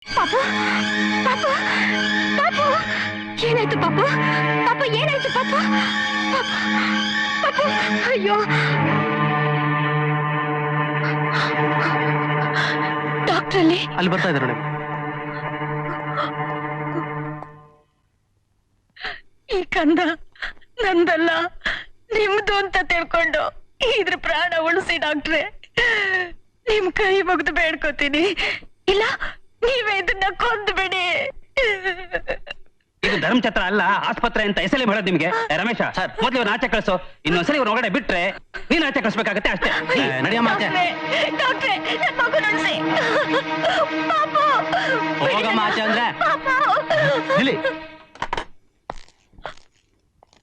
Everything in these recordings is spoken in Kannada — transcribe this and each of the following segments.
ಪಾಪು ಪಾಪು ಪಾಪು ಏನಾಯ್ತು ಪಾಪು? ಪಾಪು ಏನಾಯ್ತು ಪಾಪು? ಪಾಪು ಪಾಪು ಅಯ್ಯೋ ಡಾಕ್ಟರ್ ಅಲ್ಲಿ ಬರ್ತಾ ಇದ್ದಾರೆ ನೋಡಿ. ಈ ಕಂದ ನಂದಲ್ಲ ನಿಮ್ದು ಅಂತ ತಿಳ್ಕೊಂಡು ಇದ್ರ ಪ್ರಾಣ ಉಳಿಸಿ ಡಾಕ್ಟ್ರೆ. ನಿಮ್ ಕೈ ಮುಗ್ದು ಬೇಡ್ಕೋತೀನಿ, ಇಲ್ಲ ನೀವೇ ಇದನ್ನ ಕೊಂದು ಬಿಡಿ. ಇದು ಧರ್ಮಛತ್ರ ಅಲ್ಲ, ಆಸ್ಪತ್ರೆ ಅಂತ ಹೆಸರೇ ಹೇಳೋದು ನಿಮ್ಗೆ. ರಮೇಶ ಮೊದ್ಲು ಇವ್ರನ್ನ ಆಚೆ ಕಳಿಸು, ಇನ್ನೊಂದ್ಸಲಿ ಇವ್ರ ಹೊರಗಡೆ ಬಿಟ್ರೆ ನೀನ್ ಆಚೆ ಕಳಿಸ್ಬೇಕಾಗತ್ತೆ ಅಷ್ಟೇ. ನಡೆಯಮ್ಮ ಡಾಕ್ಟ್ರೆ ನನ್ ಮಗು ನುಡ್ಸಿ. ಪಾಪು ಹೋಗಮ್ಮ ಆಚೆ ಅಂದ್ರೆ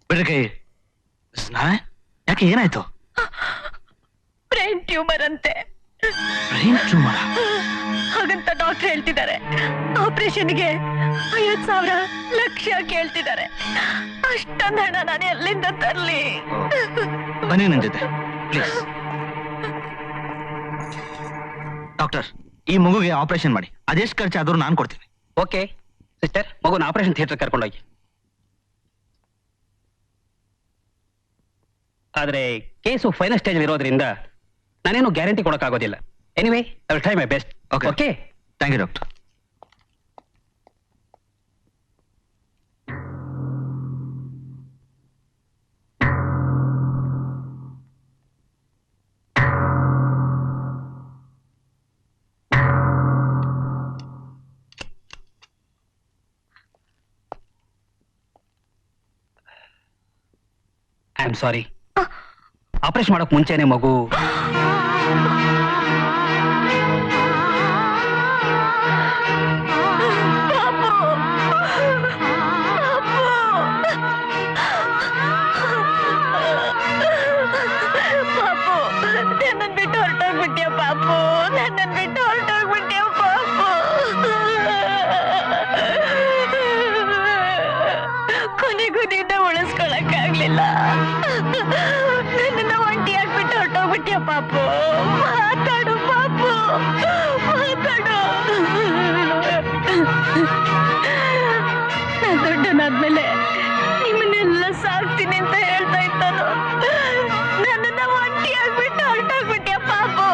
ಬಿಡ್ರಿ ಕೈ. ಯಾಕೆ ಏನಾಯ್ತು? ಬ್ರೈನ್ ಟ್ಯೂಮರ್ ಅಂತೆ. ಬ್ರೈನ್ ಟ್ಯೂಮರ್ ಹಾಗಂತ ಡಾಕ್ಟರ್ ಹೇಳ್ತಿದ್ದಾರೆ. ಆಪರೇಷನ್ಗೆ 50,000 ಲಕ್ಷ ಕೇಳ್ತಿದ್ದಾರೆ. ಅಷ್ಟೊಂದು ಹಣ ನಾನು ಎಲ್ಲಿಂದ ತರ್ಲಿ? ಬನ್ನಿ ನನ್ ಜೊತೆ ಪ್ಲೀಸ್. ಡಾಕ್ಟರ್, ಈ ಮಗುಗೆ ಆಪರೇಷನ್ ಮಾಡಿ, ಅದೆಷ್ಟು ಖರ್ಚಾದ್ರೂ ನಾನು ಕೊಡ್ತೀನಿ. ಓಕೆ ಸಿಸ್ಟರ್, ಮಗುನ ಆಪರೇಷನ್ ಥಿಯೇಟರ್ ಕರ್ಕೊಂಡೋಗಿ. ಆದ್ರೆ ಕೇಸು ಫೈನಲ್ ಸ್ಟೇಜ್ ಇರೋದ್ರಿಂದ ನಾನೇನು ಗ್ಯಾರಂಟಿ ಕೊಡಕ್ಕಾಗೋದಿಲ್ಲ. Anyway I will try my best. Okay thank you doctor. I am sorry. Operation ಮಾಡೋಕ್ ಮುಂಚೆನೆ ಮಗು ನನ್ನನ್ ಬಿಟ್ಟು ಹೊರಟೋಗ್ಬಿಟ್ಯ ಪಾಪು, ನನ್ನನ್ ಬಿಟ್ಟು ಹೊರಟೋಗ್ಬಿಟ್ಯ ಪಾಪು. ಕೊನೆಗೂ ನಿನ್ನ ಉಳಿಸ್ಕೊಳಕ್ಕಾಗ್ಲಿಲ್ಲ. ನನ್ನನ್ನ ಒಂಟಿಯಾಗ್ಬಿಟ್ಟು ಹೊರಟೋಗ್ಬಿಟ್ಯ ಪಾಪು. ಮಾತಾಡು ಪಾಪು, ಮಾತಾಡು. ನಾ ದೊಡ್ಡನಾದ್ಮೇಲೆ ನಿಮ್ಮನ್ನೆಲ್ಲ ಸಾಕ್ತೀನಿ ಅಂತ ಹೇಳ್ತಾ ಇದ್ದಾನು. ನನ್ನನ್ನ ಒಂಟಿಯಾಗ್ಬಿಟ್ಟು ಹೊರಟೋಗ್ಬಿಟ್ಯ ಪಾಪು.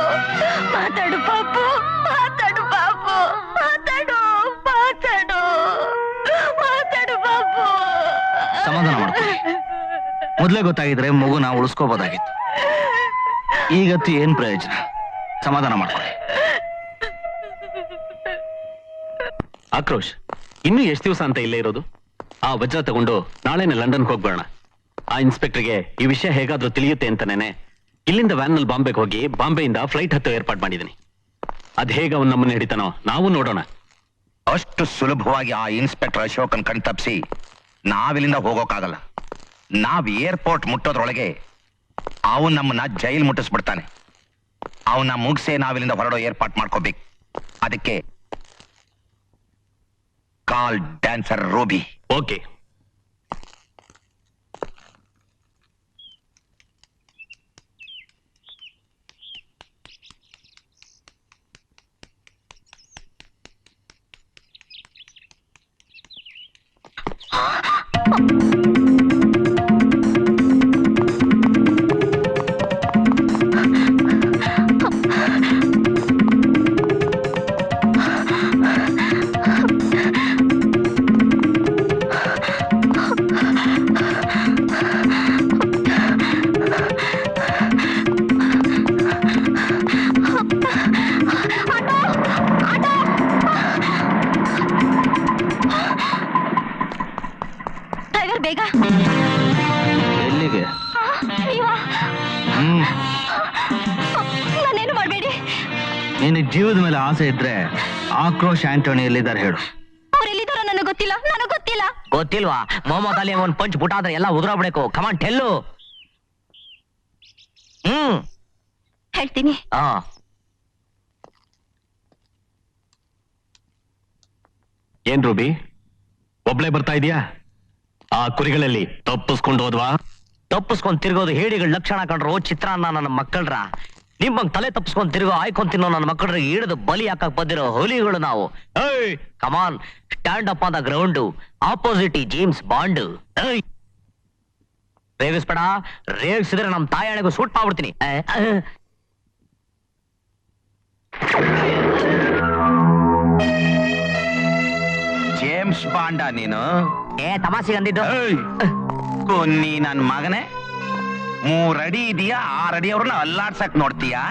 ಮಾತಾಡು ಪಾಪು, ಮಾತಾಡು ಪಾಪು, ಮಾತಾಡು ಮಾತಾಡು ಮಾತಾಡು ಪಾಪು. ಸಮಾಧಾನ ಮಾಡ್ಕೊಳ್ಳಿ. ಮೊದ್ಲೇ ಗೊತ್ತಾಗಿದ್ರೆ ಮಗುನ ಉಳಿಸ್ಕೋಬೋದಾಗಿತ್ತು. ಈಗತ್ತು ಏನ್ ಪ್ರಯೋಜನ? ಸಮಾಧಾನ ಮಾಡ್ಕೊಳ್ಳಿ. ಆಕ್ರೋಶ್, ಇನ್ನು ಎಷ್ಟು ದಿವಸ ಅಂತ ಇಲ್ಲೇ ಇರೋದು? ಆ ವಜ್ರ ತಗೊಂಡು ನಾಳೆನೆ ಲಂಡನ್ಗೆ ಹೋಗ್ಬೇಡ. ಆ ಇನ್ಸ್ಪೆಕ್ಟರ್ಗೆ ಈ ವಿಷಯ ಹೇಗಾದ್ರೂ ತಿಳಿಯುತ್ತೆ ಅಂತಾನೇನೆ ಇಲ್ಲಿಂದ ವ್ಯಾನ್ ನಲ್ಲಿ ಬಾಂಬೆಗೆ ಹೋಗಿ ಬಾಂಬೆಯಿಂದ ಫ್ಲೈಟ್ ಹತ್ತು ಏರ್ಪಾಡು ಮಾಡಿದೀನಿ. ಅದ್ ಹೇಗ ಅವನ್ ನಮ್ಮನ್ನ ಹಿಡಿತಾನೋ ನಾವು ನೋಡೋಣ. ಅಷ್ಟು ಸುಲಭವಾಗಿ ಆ ಇನ್ಸ್ಪೆಕ್ಟರ್ ಅಶೋಕನ್ ಕಣ್ತಪ್ಸಿ ನಾವಿಲ್ಲಿಂದ ಹೋಗೋಕ್ಕಾಗಲ್ಲ. ನಾವ್ ಏರ್ಪೋರ್ಟ್ ಮುಟ್ಟೋದ್ರೊಳಗೆ ಅವನ್ ನಮ್ಮನ್ನ ಜೈಲ್ ಮುಟ್ಟಿಸ್ಬಿಡ್ತಾನೆ. ಅವನ್ನ ಮುಗಿಸೇ ನಾವಿಲ್ಲಿಂದ ಹೊರಡೋ ಏರ್ಪಾಟ್ ಮಾಡ್ಕೋಬೇಕು. ಅದಕ್ಕೆ ಕಾಲ್ ಡ್ಯಾನ್ಸರ್ ರೂಬಿ. ಓಕೆ. ಬೇಗ ಎಲ್ಲಿಗೆ? ನೀವಾ? ನಾನೇನು ಮಾಡಬೇಡಿ. ನಿನ್ನ ಜೀವದ ಮೇಲೆ ಆಸೆ ಇದ್ರೆ ಆಕ್ರೋಶ್ ಆಂಟೋನಿ ಎಲ್ಲಿದ್ದಾರೆ ಹೇಳು. ಅವ್ರು ಎಲ್ಲಿದ್ದಾರೋ ನನಗೆ ಗೊತ್ತಿಲ್ಲ. ನನಗೆ ಗೊತ್ತಿಲ್ಲ. ಗೊತ್ತಿಲ್ವಾ? ಮೊಹಮ್ಮದ್ ಅಲಿ ಒಂದ್ ಪಂಚ್ ಬುಟ್ಟಾದ್ರೆ ಎಲ್ಲ ಉದುರೋಗ್ಬಿಡಬೇಕು. ಕಮಾನ್ ಟೆಲ್ಲು. ಹೇಳ್ತೀನಿ. ಏನ್ ರೂಬಿ, ಒಬ್ಳೆ ಬರ್ತಾ ಇದೀಯಾ? ಆ ಕುರಿಗಳಲ್ಲಿ ತಪ್ಪಿಸ್ಕೊಂಡು ಹೋದ್ವಾ? ತಪ್ಪಿಸ್ಕೊಂಡ್ ತಿರ್ಗೋದು ಹೇಡಿಗಳ ಲಕ್ಷಣ ಕಂಡ್ರು ಚಿತ್ರಾನ್ನ ನನ್ನ ಮಕ್ಕಳ್ರ. ನಿಮ್ಮಂಗ್ ತಲೆ ತಪ್ಪಿಸ್ಕೊಂಡ್ ತಿರುಗೋ ಆಯ್ಕೊಂಡ್ ತಿನ್ನೋ ನನ್ನ ಮಕ್ಕಳಿಗೆ ಹಿಡಿದು ಬಲಿ ಹಾಕಕ್ ಬಂದಿರೋ ಹುಲಿಗಳು ನಾವು. Come on, stand up on the ground, opposite James Bond. ರೇಗಿಸ್ಬೇಡ, ರೇಗಿಸಿದ್ರೆ ನಮ್ ತಾಯಾಣೆಗೂ ಸೂಟ್ ಮಾಡ್ಬಿಡ್ತೀನಿ. ಜೇಮ್ಸ್ ಬಾಂಡ ನೀನು? ತಮಾಷೆಗೆ ಅಂದಿದ್ದು. ಕೊನ್ನಿ ನನ್ ಮಗನೇ, 3 ಅಡಿ ಇದೆಯಾ, 6 ಅಡಿ ಅವ್ರನ್ನ ಅಲ್ಲಾಡ್ಸಕ್ ನೋಡ್ತೀಯಾ?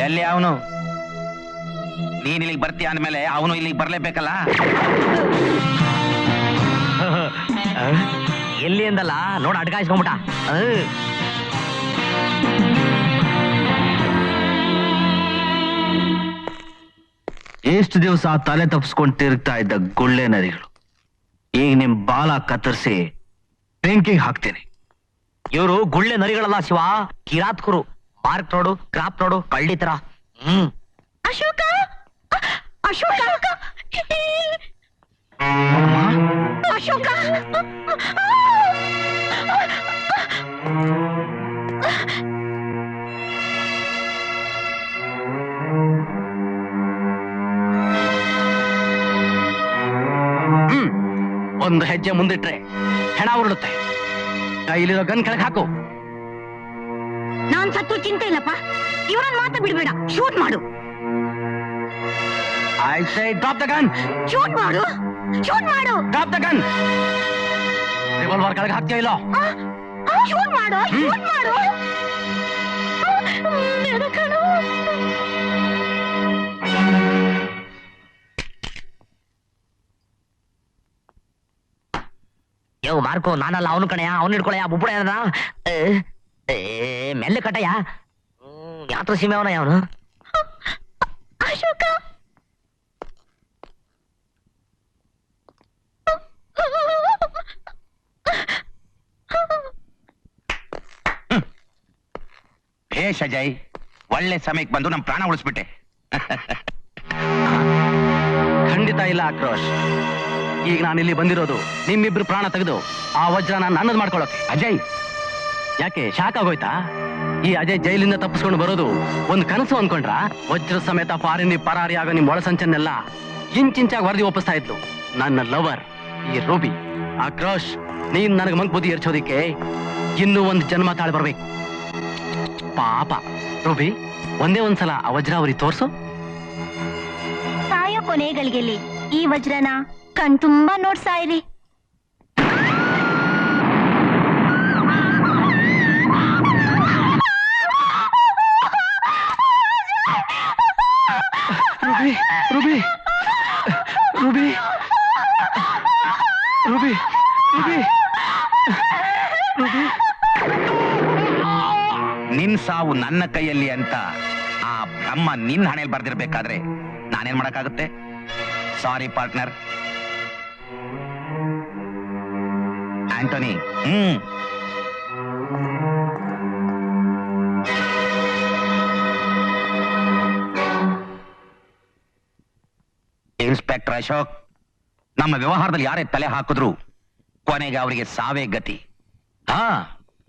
ಎಲ್ಲಿ ಅವನು? ನೀನ್ ಇಲ್ಲಿಗೆ ಬರ್ತೀಯ ಅಂದ್ಮೇಲೆ ಅವನು ಇಲ್ಲಿಗೆ ಬರ್ಲೇಬೇಕಲ್ಲ. ಎಲ್ಲಿ ಅಂದಲ್ಲ, ನೋಡ ಅಡ್ಗಾಯಿಸ್ಕೊಂಬಿಟ್ಟ. ಎಷ್ಟು ದಿವಸ ತಲೆ ತಪ್ಪಿಸ್ಕೊಂಡು ತಿರುಗ್ತಾ ಇದ್ದ ಗುಳ್ಳೆ ನರಿಗಳು ಈಗ ನಿಮ್ ಬಾಲ ಕತ್ತರಿಸಿ ಬೆಂಕಿಗೆ ಹಾಕ್ತೀನಿ. ಇವರು ಗುಳ್ಳೆ ನರಿಗಳಲ್ಲ ಶಿವ, ಕಿರಾತ್ಕರು. ಮಾರ್ಕ್ ನೋಡು, ಕ್ರಾಪ್ ನೋಡು, ಕಳ್ಳಿ ತರ. ಅಶೋಕ, ಅಶೋಕ, ಅಶೋಕ. ಒಂದು ಹೆಜ್ಜೆ ಮುಂದಿಟ್ರೆ ಹೆಣ ಉರುಳುತ್ತೆ. ಕೈಲಿರೋ ಗನ್ ಕೆಳಗೆ ಹಾಕು. ನಾನ್ ಸತ್ತು ಚಿಂತೆ ಇಲ್ಲಪ್ಪ, ಇವರನ್ನ ಮಾತ್ರ ಬಿಡ್ಬೇಡ, ಶೂಟ್ ಮಾಡು. I say drop the gun. Shoot ಮಾಡು, ಶೂಟ್ ಮಾಡು. Drop the gun. ರಿವಾಲ್ವರ್ ಕೆಳಗೆ ಹಾಕ್ತೀಯ ಇಲ್ಲ? ಶೂಟ್ ಮಾಡು, ಶೂಟ್ ಮಾಡು. ಕಣೋ. ಯೋ ಮಾರ್ಕೋ, ನಾನಲ್ಲ ಅವನು ಕಣಯ್ಯ, ಅವನು ಹಿಡ್ಕೊಳಯ್ಯ, ಬುಬ್ಬುಡ ಮೆಲ್ಲೆ ಕಟ್ಟಯ್ಯ. ಯಾತ್ರ ಸೀಮೆ ಅವನಯ್ಯ ಅವನು. ಅಶೋಕ, ಭೇಷ್ ಅಜಯ್, ಒಳ್ಳೆ ಸಮಯಕ್ಕೆ ಬಂದು ನಮ್ ಪ್ರಾಣ ಉಳಿಸ್ಬಿಟ್ಟೆ. ಖಂಡಿತ ಇಲ್ಲ ಆಕ್ರೋಶ್. ಈಗ ನಾನು ಇಲ್ಲಿ ಬಂದಿರೋದು ನಿಮ್ಮಿಬ್ರು ಪ್ರಾಣ ತೆಗೆದು ಆ ವಜ್ರನ ನನ್ನದು ಮಾಡ್ಕೊಳ್ಳೋಕೆ. ಅಜಯ್, ಯಾಕೆ ಶಾಕ್ ಆಗೋಯ್ತಾ? ಈ ಅಜಯ್ ಜೈಲಿಂದ ತಪ್ಪಿಸ್ಕೊಂಡು ಬರೋದು ಒಂದು ಕನಸು ಅನ್ಕೊಂಡ್ರ? ವಜ್ರ ಸಮೇತ ಪಾರಿನಿ ಪರಾರಿ ಆಗ ನಿಮ್ ಒಳಸಂಚನ್ನೆಲ್ಲ ಇಂಚಿಂಚಾಗಿ ವರದಿ ಒಪ್ಪಿಸ್ತಾ ಇದ್ಲು ನನ್ನ ಲವರ್ ಈ ರೂಬಿ. ಆಕ್ರೋಶ್, ನೀನ್ ನನಗೆ ಮಂಕ್ ಬುದ್ಧಿ ಎರ್ಚೋದಿಕ್ಕೆ ಇನ್ನೂ ಒಂದು ಜನ್ಮ ತಾಳಿ ಬರ್ಬೇಕು. ಪಾಪ ರೂಬಿ, ಒಂದೇ ಒಂದ್ಸಲ ಆ ವಜ್ರಾವರಿ ತೋರ್ಸು. ಸಾಯೋ ಕೊನೆಗಳಿಗೆಲ್ಲಿ ಈ ವಜ್ರನ ಕಣ್ ತುಂಬಾ ನೋಡ್ಸಾಯಿರಿ. Ruby, Ruby, Ruby, Ruby, Ruby. ನಿನ್ ಸಾವು ನನ್ನ ಕೈಯಲ್ಲಿ ಅಂತ ಆ ಬ್ರಹ್ಮ ನಿನ್ ಹಣೆಯಲ್ಲಿ ಬರ್ದಿರ್ಬೇಕಾದ್ರೆ ನಾನೇನ್ ಮಾಡಕ್ಕಾಗುತ್ತೆ? ಸಾರಿ ಪಾರ್ಟ್ನರ್. ಆಂಟೋನಿ, ಇನ್ಸ್ಪೆಕ್ಟರ್ ಅಶೋಕ್, ನಮ್ಮ ವ್ಯವಹಾರದಲ್ಲಿ ಯಾರೇ ತಲೆ ಹಾಕಿದ್ರು ಕೊನೆಗೆ ಅವರಿಗೆ ಸಾವೇ ಗತಿ.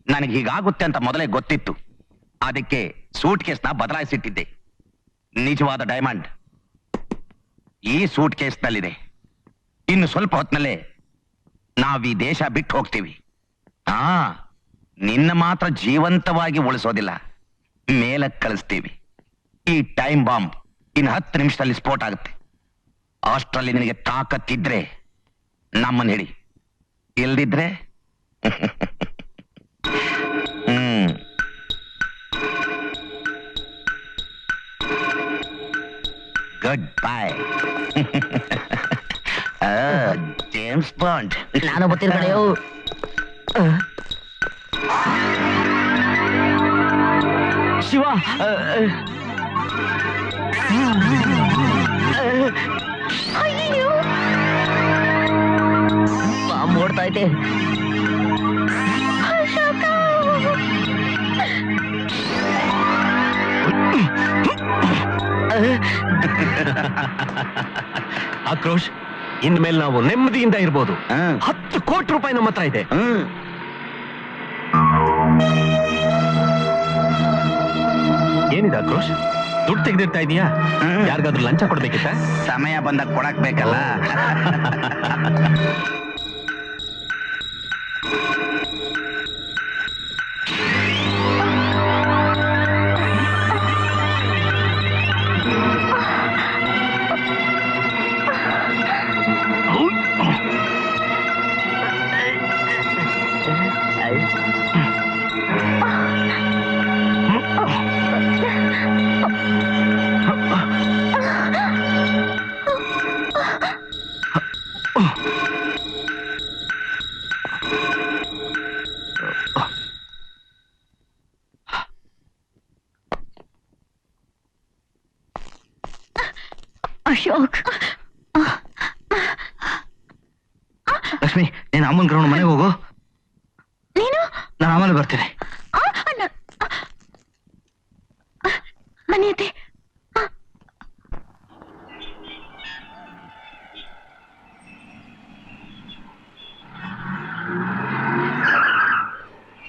ನನಗೆ ಹೀಗಾಗುತ್ತೆ ಅಂತ ಮೊದಲೇ ಗೊತ್ತಿತ್ತು. ಅದಕ್ಕೆ ಸೂಟ್ ಕೇಸ್ನ ಬದಲಾಯಿಸಿಟ್ಟಿದ್ದೆ. ನಿಜವಾದ ಡೈಮಂಡ್ ಈ ಸೂಟ್ ಕೇಸ್ನಲ್ಲಿದೆ. ಇನ್ನು ಸ್ವಲ್ಪ ಹೊತ್ತಿನಲ್ಲೇ ನಾವೀ ದೇಶ ಬಿಟ್ಟು ಹೋಗ್ತೀವಿ. ನಿನ್ನ ಮಾತ್ರ ಜೀವಂತವಾಗಿ ಉಳಿಸೋದಿಲ್ಲ, ಮೇಲಕ್ಕೆ ಕಳಿಸ್ತೀವಿ. ಈ ಟೈಮ್ ಬಾಂಬ್ ಇನ್ನು 10 ನಿಮಿಷದಲ್ಲಿ ಸ್ಫೋಟ ಆಗುತ್ತೆ. ಅಷ್ಟರಲ್ಲಿ ನಿನಗೆ ತಾಕತ್ತಿದ್ರೆ ನಮ್ಮನ್ನು ಹಿಡಿ, ಇಲ್ದಿದ್ರೆ ಗುಡ್ ಬೈ. James bond. ನಾನು ಗೊತ್ತಿರ ಕಡೆಯೋ. ಶಿವ, ಅಯ್ಯೋ, ಬಾಂಬ್ ಓಡ್ತಾ ಐತೆ. ಅಶೋಕ. ಆಕ್ರೋಶ್, ಇನ್ಮೇಲೆ ನಾವು ನೆಮ್ಮದಿಯಿಂದ ಇರ್ಬೋದು. 10 ಕೋಟಿ ರೂಪಾಯಿ ನಮ್ಮ ಹತ್ರ ಇದೆ. ಏನಿದೆ ಆಕ್ರೋಶ್? ದುಡ್ಡು ತೆಗೆದಿರ್ತಾ ಇದೀಯಾ? ಯಾರಿಗಾದ್ರೂ ಲಂಚ ಕೊಡ್ಬೇಕಿತ್ತ? ಸಮಯ ಬಂದಾಗ ಕೊಡಕ್ ಬೇಕಲ್ಲ. ಅಶೋಕ್, ಲಕ್ಷ್ಮಿ, ನೀನ್ ಅಮ್ಮನ್ ಕರ್ಕೊಂಡು ಮನೆಗೆ ಹೋಗು. ನೀನು? ನಾನು ಆಮೇಲೆ ಬರ್ತೀನಿ. ಮನೆ ಇದೆ.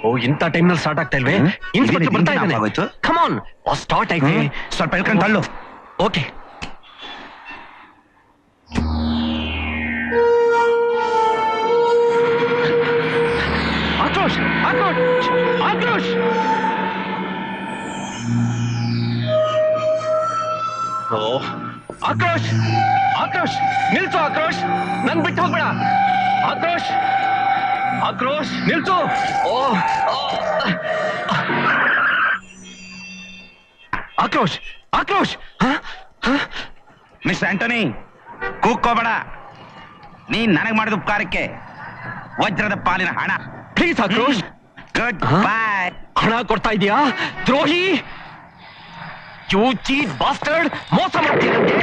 ಓ, ಇಂಥ ಟೈಮ್ನಲ್ಲಿ ಸ್ಟಾರ್ಟ್ ಆಗ್ತಾ ಇಲ್ವೇ? ಇನ್ಸ್ಪೆಕ್ಟರ್ ಬರ್ತಾ ಇದ್ದಾನೆ. ಆಗೋಯ್ತು. ಕಮ್ ಆನ್, ಸ್ಟಾರ್ಟ್ ಆಯ್ತು. ಸ್ವಲ್ಪ ಹೇಳ್ಕೊಂಡು ತಳ್ಳು. ಓಕೆ. ಆಕ್ರೋಶ್, ಆಕ್ರೋಶ್, ಆಕ್ರೋಶ್! ಓ, ಆಕ್ರೋಶ್, ಆಕ್ರೋಶ್, ನಿಲ್ಸು ಆಕ್ರೋಶ್! ನನ್ ಬಿಟ್ಟು ಹೋಗ್ಬೇಡ ಆಕ್ರೋಶ್! ಆಕ್ರೋಶ್, ನಿಲ್ಸು! ಓ, ಆಕ್ರೋಶ್, ಆಕ್ರೋಶ್! ಮಿಸ್ಟರ್ ಆಂಟೋನಿ, ಕೂಕ್ಕೋಬೇಡ. ನೀನ್ ನನಗ್ ಮಾಡಿದ ಉಪಕಾರಕ್ಕೆ ವಜ್ರದ ಪಾಲಿನ ಹಣ. ಪ್ಲೀಸ್ ಆಕ್ರೋಶ್! ಗುಡ್ ಬಾಯ್. ಹಣ ಕೊಡ್ತಾ ಇದೀಯಾ ದ್ರೋಹಿ? You cheat bastard! ಮೋಸ ಮಾಡ್ತೀಯ ನಮ್ಗೆ.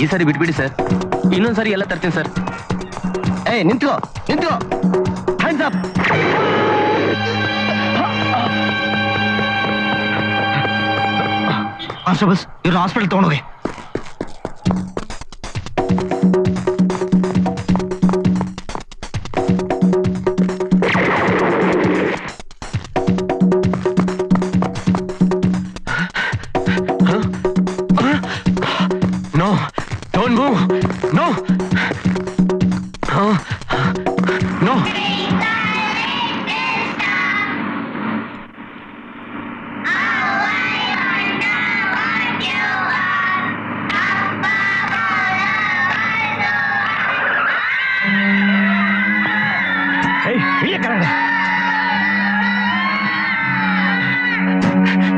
ಈ ಸರಿ ಬಿಟ್ಬಿಡಿ ಸರ್, ಇನ್ನೊಂದ್ಸರಿ ಎಲ್ಲ ತರ್ತೀನಿ ಸರ್. ನಿಂತ್ಕೋ, ನಿಂತ್ಕೋ. Hands up. ಕಾನ್ಸ್ಟೇಬಲ್ಸ್, ಇವ್ರನ್ನ ಹಾಸ್ಪಿಟಲ್ ತಗೊಂಡೋಗಿ. No, don't move. No. No.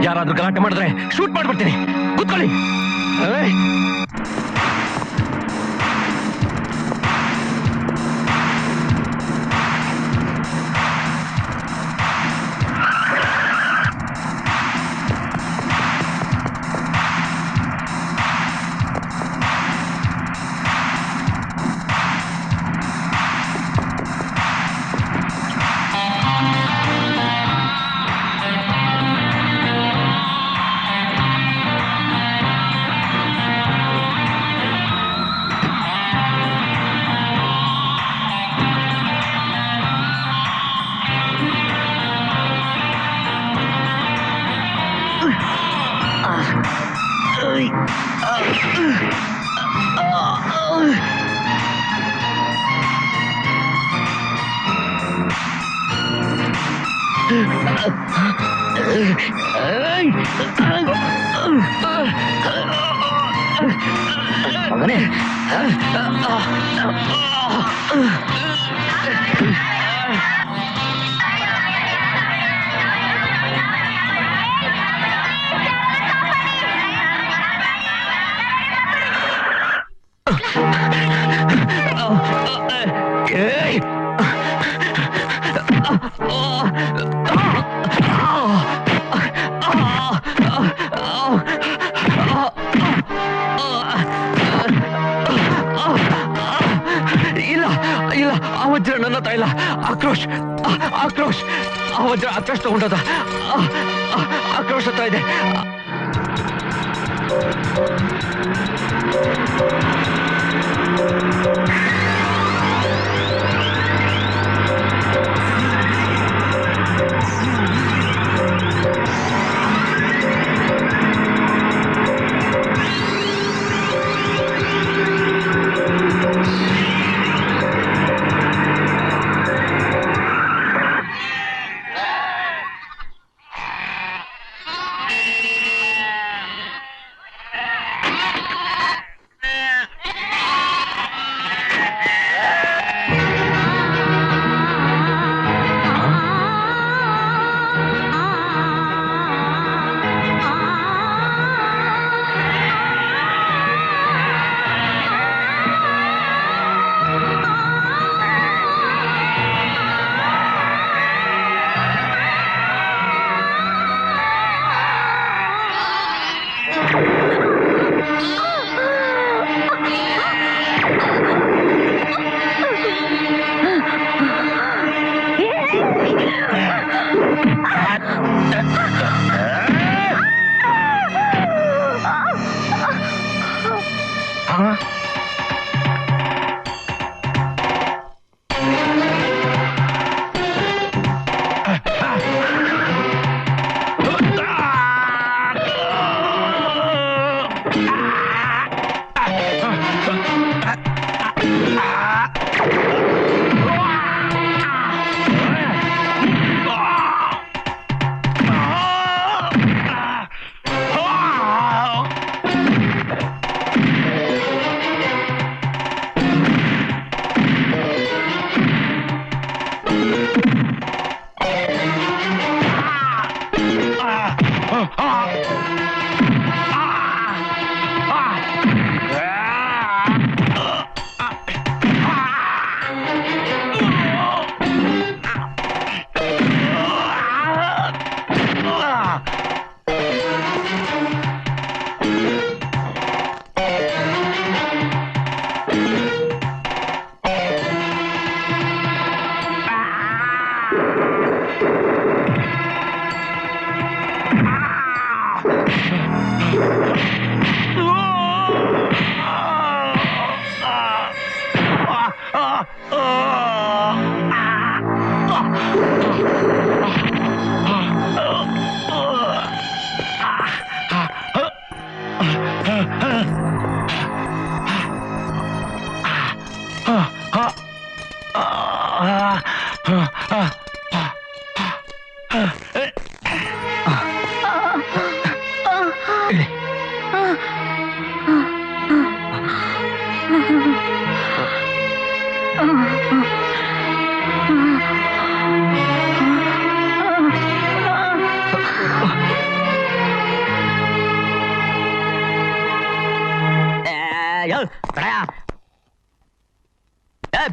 ಯಾರಾದ್ರೂ ಗಲಾಟೆ ಮಾಡಿದ್ರೆ ಶೂಟ್ ಮಾಡ್ಬಿಡ್ತೀನಿ. ಕೂತ್ಕೊಳ್ಳಿ. ಇಲ್ಲ ಇಲ್ಲ, ವಜ್ರ ನನ್ನ ಹತ್ರ ಇಲ್ಲ. ಆಕ್ರೋಶ್ ಆಕ್ರೋಶ್ ಆ ವಜ್ರ ಆಕ್ರೋಶ್ ತಗೊಂಡದ. ಆಕ್ರೋಶ್ ಹತ್ರ ಇದೆ.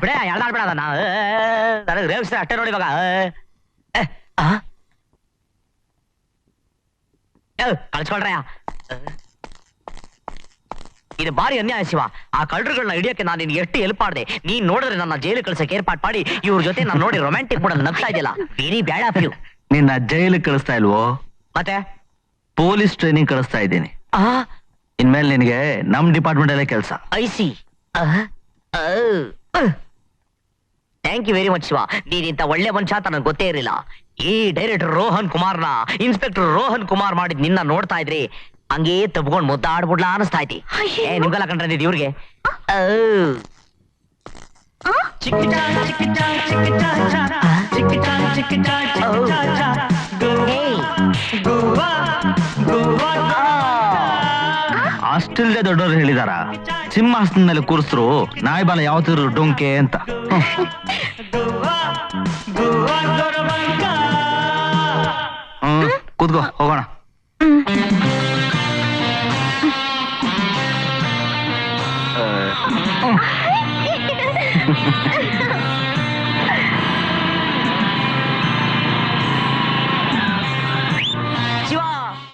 ಬಿಡ ಎಳ್ದಾಡ್ಬೇಡ ಅದನ್ನ ನನಗೆ ರೇಗಿಸ್ತಾರೆ ಅಷ್ಟೇ ನೋಡಿ ಇವಾಗ. ಕಳ್ಸ್ಕೊಳ್ರಯ್ಯ, ಇದು ಬಾರಿ ಅನ್ಯಾಯ ಶಿವ. ಆ ಕಳ್ಳರುಗಳನ್ನ ಹಿಡಿಯಕ್ಕೆ ನಾನು ನಿನ್ಗೆ ಎಷ್ಟು ಹೆಲ್ಪ್ ಮಾಡಿದೆ. ನೀನ್ ನೋಡಿದ್ರೆ ನನ್ನ ಜೈಲು ಕಳ್ಸಕ್ಕೆ ಏರ್ಪಾಟ್ ಮಾಡಿ ಇವ್ರ ಜೊತೆ ನಾನು ನೋಡಿ ರೊಮ್ಯಾಂಟಿಕ್ ಕೂಡ ನಗ್ತಾ ಇದೆಯಲ್ಲ. Very bad of you. ನಿನ್ನ ಜೈಲಿಗೆ ಕಳಿಸ್ತಾ ಇಲ್ವೋ, ಮತ್ತೆ ಪೊಲೀಸ್ ಟ್ರೈನಿಂಗ್ ಕಳಿಸ್ತಾ ಇದ್ದೀನಿ. ಇನ್ಮೇಲೆ ನಿನಗೆ ನಮ್ ಡಿಪಾರ್ಟ್ಮೆಂಟ್ ಅಲ್ಲೇ ಕೆಲಸ. I see. Thank you very much Shiva. ನೀನಿಂತ ಒಳ್ಳೆ ಮನುಷ್ಯ ಅಂತ ನನಗೆ ಗೊತ್ತೇ ಇರಲಿಲ್ಲ. ಈ ಡೈರೆಕ್ಟರ್ ರೋಹನ್ ಕುಮಾರ್ನ ಇನ್ಸ್ಪೆಕ್ಟರ್ ರೋಹನ್ ಕುಮಾರ್ ಮಾಡಿದ್ ನಿನ್ನ ನೋಡ್ತಾ ಇದ್ರಿ ಹಂಗೇ ತಬ್ಕೊಂಡ್ ಮುದ್ದಾಡ್ಬಿಡ್ಲಾ ಅನಿಸ್ತಾ ಐತಿ. ನಿಮ್ಗೆಲ್ಲ ಕಂಡ್ರೆ ಇವ್ರಿಗೆ ಅಷ್ಟಿಲ್ದೆ ದೊಡ್ಡವರು ಹೇಳಿದಾರ, ಸಿಂಹಾಸನ ಮೇಲೆ ಕೂರಿಸ್ರು ನಾಯಿ ಬಾಲ ಯಾವತ್ತಿದ್ರು ಡೊಂಕೆ ಅಂತ. ಕೂತ್ಕೋ, ಹೋಗೋಣ.